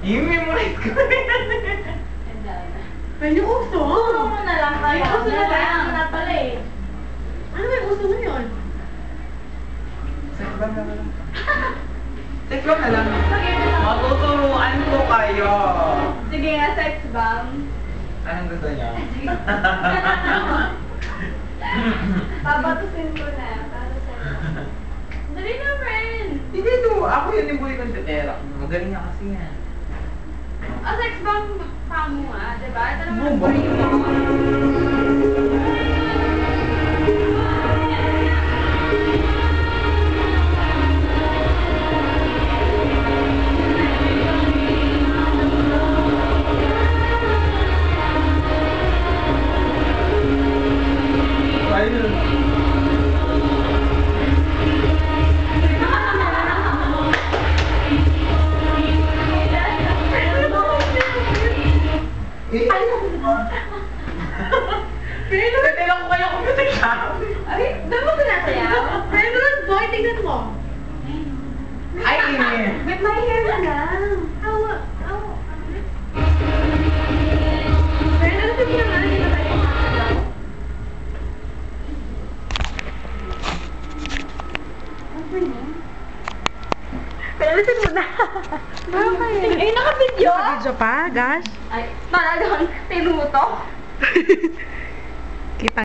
I-memorize ko na yan. May uso? Oo mo na lang kaya. May uso na lang. Na pala eh. Ano may uso ngayon? Sex bomb na lang. Sex bomb na lang. Matuturuan ko kayo. Sige nga, sex bomb. Anong gusto niyo? Babatusin ko na. Para sa'yo. Dali na, friend. Hindi to. Ako yun yung buhay kong tetera. Magaling niya kasi yan. Ah, sex bomb pa mo nga, diba? Ito naman ang Bumba. Pero, Tetera ko kayo kung kasi siya. Ay, doon mo tinasayaw? pero, boy, tignan mo. Ay, ini. With my hair na lang. Awa, awa. Pero, ano sabi naman, hindi na tayo makakalaw? Pero, alisin mo na. Bakit? Ay, naka-video? Video pa, gosh. Ay, talagang tinutok.